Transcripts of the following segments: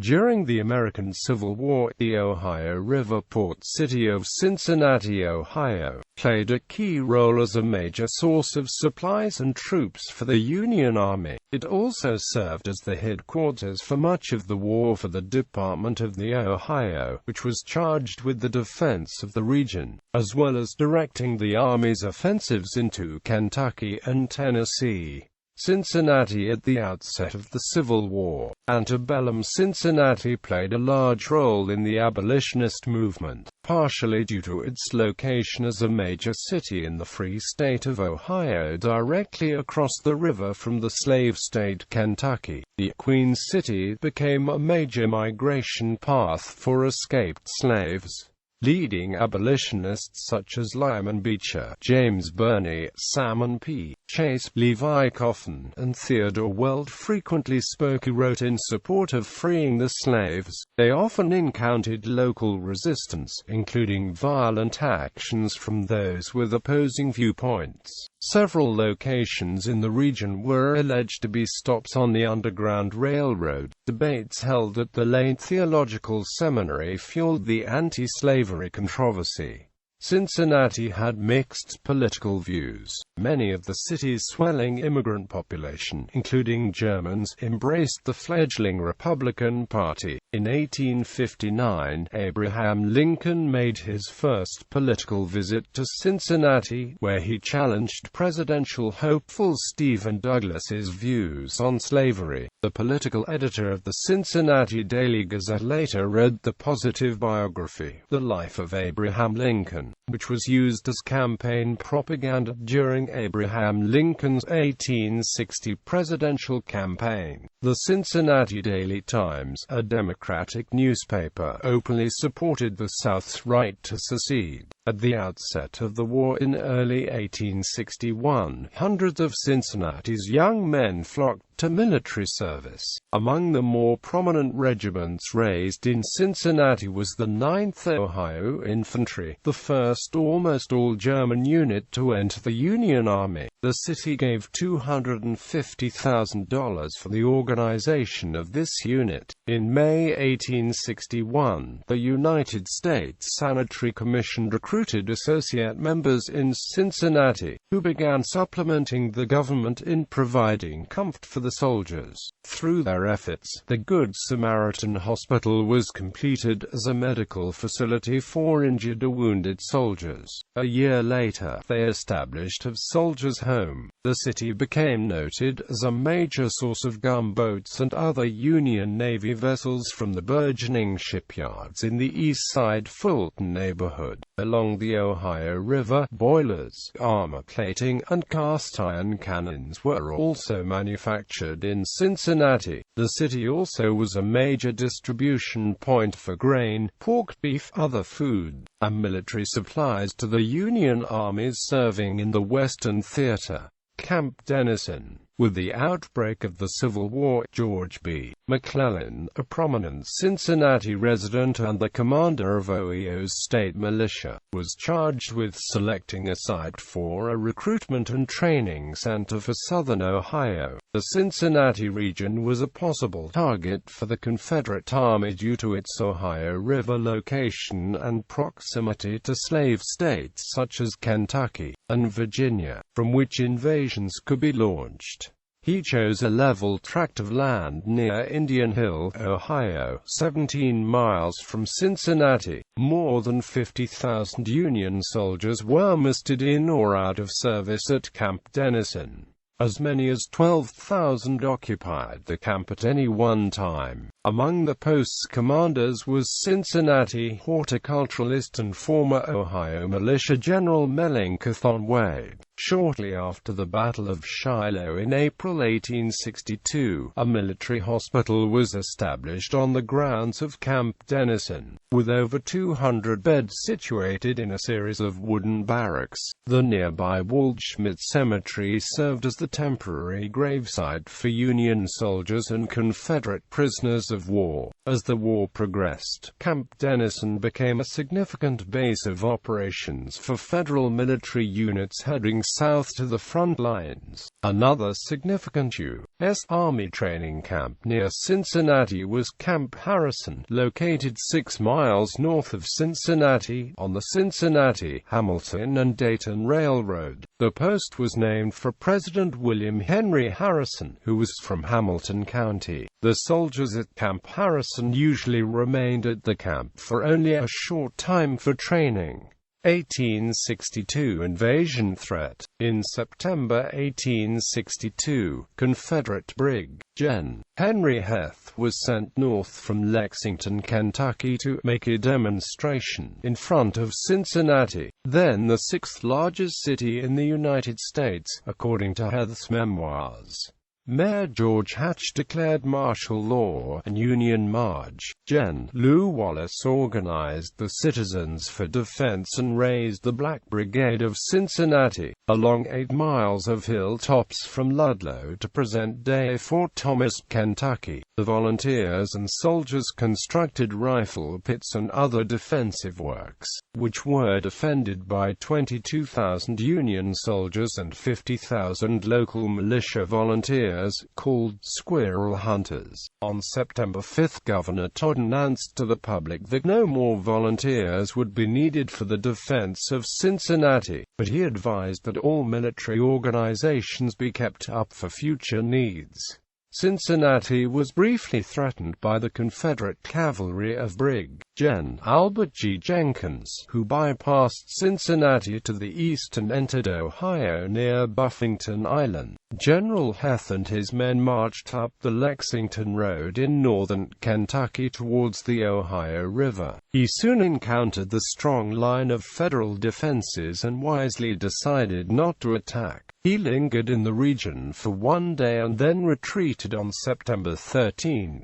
During the American Civil War, the Ohio River port city of Cincinnati, Ohio, played a key role as a major source of supplies and troops for the Union Army. It also served as the headquarters for much of the war for the Department of the Ohio, which was charged with the defense of the region, as well as directing the Army's offensives into Kentucky and Tennessee. Cincinnati. At the outset of the Civil War, antebellum Cincinnati played a large role in the abolitionist movement, partially due to its location as a major city in the Free State of Ohio directly across the river from the slave state Kentucky. The Queen City became a major migration path for escaped slaves. Leading abolitionists such as Lyman Beecher, James Birney, Salmon P. Chase, Levi Coffin, and Theodore Weld frequently spoke and wrote in support of freeing the slaves. They often encountered local resistance, including violent actions from those with opposing viewpoints. Several locations in the region were alleged to be stops on the Underground Railroad. Debates held at the Lane Theological Seminary fueled the anti-slavery controversy. Cincinnati had mixed political views. Many of the city's swelling immigrant population, including Germans, embraced the fledgling Republican Party. In 1859, Abraham Lincoln made his first political visit to Cincinnati, where he challenged presidential hopeful Stephen Douglas's views on slavery. The political editor of the Cincinnati Daily Gazette later read the positive biography, The Life of Abraham Lincoln, which was used as campaign propaganda during Abraham Lincoln's 1860 presidential campaign. The Cincinnati Daily Times, a Democratic newspaper, openly supported the South's right to secede. At the outset of the war in early 1861, hundreds of Cincinnati's young men flocked to military service. Among the more prominent regiments raised in Cincinnati was the 9th Ohio Infantry, the first almost all-German unit to enter the Union Army. The city gave $250,000 for the organization of this unit. In May 1861, the United States Sanitary Commission recruited associate members in Cincinnati, who began supplementing the government in providing comfort for the soldiers. Through their efforts, the Good Samaritan Hospital was completed as a medical facility for injured or wounded soldiers. A year later, they established a soldiers' home. The city became noted as a major source of gunboats and other Union Navy vessels from the burgeoning shipyards in the East Side Fulton neighborhood. Along the Ohio River, boilers, armor plating, and cast-iron cannons were also manufactured in Cincinnati. The city also was a major distribution point for grain, pork, beef, other food, and military supplies to the Union armies serving in the Western Theater. Camp Dennison. With the outbreak of the Civil War, George B. McClellan, a prominent Cincinnati resident and the commander of OEO's state militia, was charged with selecting a site for a recruitment and training center for southern Ohio. The Cincinnati region was a possible target for the Confederate Army due to its Ohio River location and proximity to slave states such as Kentucky and Virginia, from which invasions could be launched. He chose a level tract of land near Indian Hill, Ohio, 17 miles from Cincinnati. More than 50,000 Union soldiers were mustered in or out of service at Camp Dennison. As many as 12,000 occupied the camp at any one time. Among the post's commanders was Cincinnati horticulturalist and former Ohio militia General Melanchthon Wade. Shortly after the Battle of Shiloh in April 1862, a military hospital was established on the grounds of Camp Dennison, with over 200 beds situated in a series of wooden barracks. The nearby Waldschmidt Cemetery served as the temporary gravesite for Union soldiers and Confederate prisoners of of war. As the war progressed, Camp Dennison became a significant base of operations for federal military units heading south to the front lines. Another significant U.S. Army training camp near Cincinnati was Camp Harrison, located 6 miles north of Cincinnati, on the Cincinnati, Hamilton and Dayton Railroad. The post was named for President William Henry Harrison, who was from Hamilton County. The soldiers at Camp Harrison usually remained at the camp for only a short time for training. 1862 invasion threat. In September 1862, Confederate Brig. Gen. Henry Heth was sent north from Lexington, Kentucky to make a demonstration in front of Cincinnati, then the 6th largest city in the United States, according to Heth's memoirs. Mayor George Hatch declared martial law, and Union March. Gen. Lew Wallace organized the citizens for defense and raised the Black Brigade of Cincinnati, along 8 miles of hilltops from Ludlow to present-day Fort Thomas, Kentucky. The volunteers and soldiers constructed rifle pits and other defensive works, which were defended by 22,000 Union soldiers and 50,000 local militia volunteers, called squirrel hunters. On September 5, Governor Todd announced to the public that no more volunteers would be needed for the defense of Cincinnati, but he advised that all military organizations be kept up for future needs. Cincinnati was briefly threatened by the Confederate cavalry of Brig. Gen. Albert G. Jenkins, who bypassed Cincinnati to the east and entered Ohio near Buffington Island. General Heth and his men marched up the Lexington Road in northern Kentucky towards the Ohio River. He soon encountered the strong line of Federal defenses and wisely decided not to attack. He lingered in the region for 1 day and then retreated on September 13.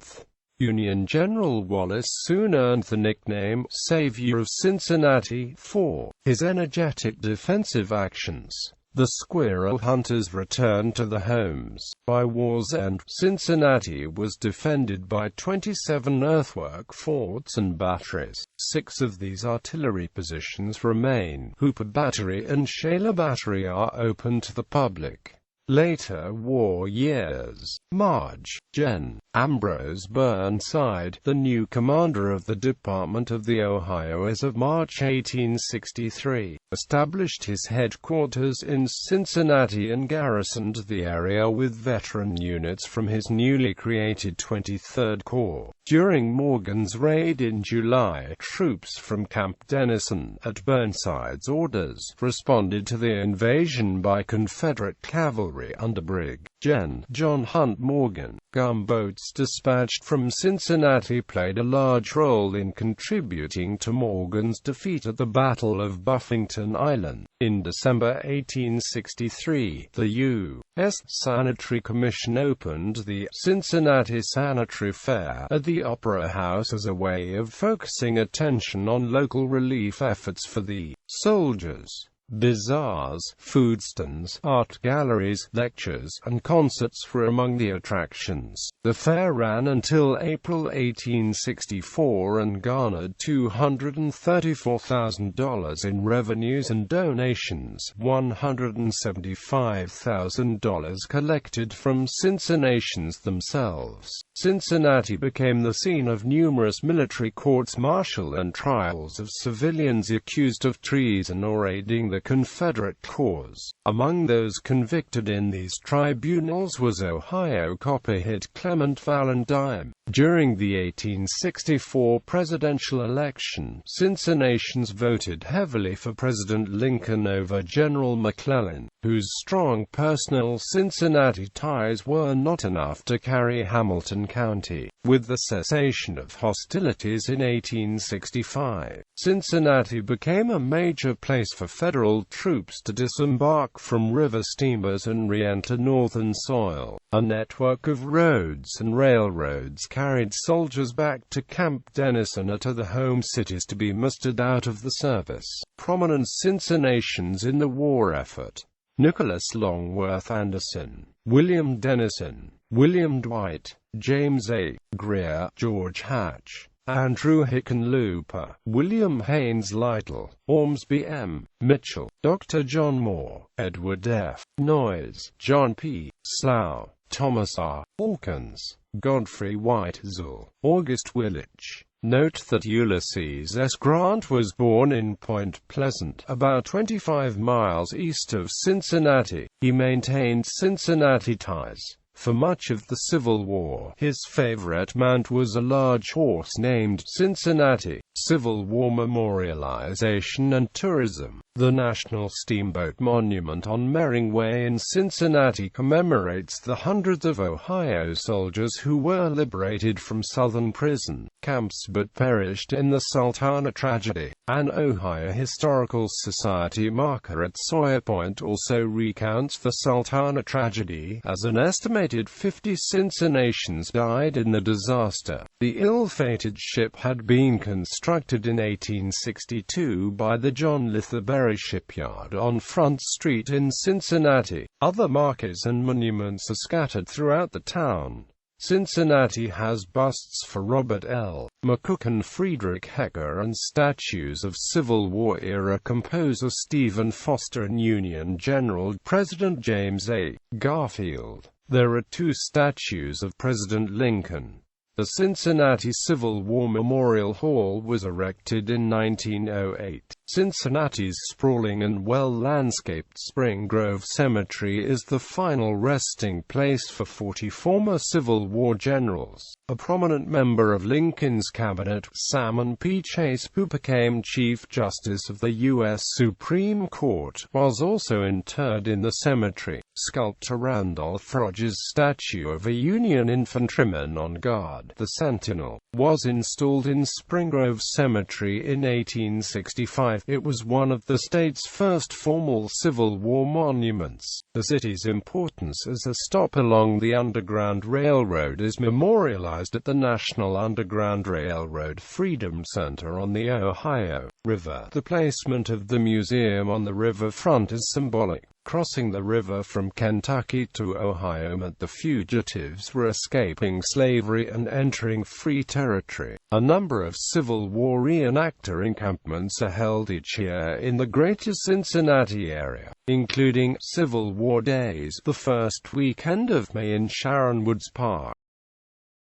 Union General Wallace soon earned the nickname "Savior of Cincinnati" for his energetic defensive actions. The squirrel hunters returned to their homes. By war's end, Cincinnati was defended by 27 earthwork forts and batteries. 6 of these artillery positions remain. Hooper Battery and Shaler Battery are open to the public. Later war years. March. Gen. Ambrose Burnside, the new commander of the Department of the Ohio as of March 1863, established his headquarters in Cincinnati and garrisoned the area with veteran units from his newly created 23rd Corps. During Morgan's raid in July, troops from Camp Dennison, at Burnside's orders, responded to the invasion by Confederate cavalry under Brig. Gen. John Hunt Morgan. Gunboats dispatched from Cincinnati played a large role in contributing to Morgan's defeat at the Battle of Buffington Island. In December 1863, the U.S. Sanitary Commission opened the Cincinnati Sanitary Fair at the Opera House as a way of focusing attention on local relief efforts for the soldiers. Bazaars, food stands, art galleries, lectures, and concerts were among the attractions. The fair ran until April 1864 and garnered $234,000 in revenues and donations, $175,000 collected from Cincinnatians themselves. Cincinnati became the scene of numerous military courts-martial and trials of civilians accused of treason or aiding the Confederate cause. Among those convicted in these tribunals was Ohio Copperhead Clement Valentine. During the 1864 presidential election, Cincinnatians voted heavily for President Lincoln over General McClellan, whose strong personal Cincinnati ties were not enough to carry Hamilton County. With the cessation of hostilities in 1865, Cincinnati became a major place for Federal troops to disembark from river steamers and re-enter northern soil. A network of roads and railroads carried soldiers back to Camp Dennison or to the home cities to be mustered out of the service. Prominent Cincinnatians in the war effort: Nicholas Longworth Anderson, William Dennison, William Dwight, James A. Greer, George Hatch, Andrew Hickenlooper, William Haynes Lytle, Ormsby M. Mitchell, Dr. John Moore, Edward F. Noyes, John P. Slough, Thomas R. Hawkins, Godfrey Whitezel, August Willich. Note that Ulysses S. Grant was born in Point Pleasant, about 25 miles east of Cincinnati. He maintained Cincinnati ties for much of the Civil War. His favorite mount was a large horse named Cincinnati. Civil War memorialization and tourism. The National Steamboat Monument on Mering Way in Cincinnati commemorates the hundreds of Ohio soldiers who were liberated from Southern prison camps but perished in the Sultana tragedy. An Ohio Historical Society marker at Sawyer Point also recounts the Sultana tragedy, as an estimated 50 Cincinnatians died in the disaster. The ill-fated ship had been constructed in 1862 by the John Litherbury Shipyard on Front Street in Cincinnati. Other markers and monuments are scattered throughout the town. Cincinnati has busts for Robert L. McCook and Friedrich Hecker and statues of Civil War-era composer Stephen Foster and Union General President James A. Garfield. There are 2 statues of President Lincoln. The Cincinnati Civil War Memorial Hall was erected in 1908. Cincinnati's sprawling and well-landscaped Spring Grove Cemetery is the final resting place for 40 former Civil War generals. A prominent member of Lincoln's cabinet, Salmon P. Chase, who became Chief Justice of the U.S. Supreme Court, was also interred in the cemetery. Sculptor Randolph Rodgers' statue of a Union infantryman on guard, the Sentinel, was installed in Spring Grove Cemetery in 1865. It was one of the state's first formal Civil War monuments. The city's importance as a stop along the Underground Railroad is memorialized at the National Underground Railroad Freedom Center on the Ohio River. The placement of the museum on the riverfront is symbolic. Crossing the river from Kentucky to Ohio meant the fugitives were escaping slavery and entering free territory. A number of Civil War reenactor encampments are held each year in the greater Cincinnati area, including Civil War Days, the first weekend of May in Sharon Woods Park.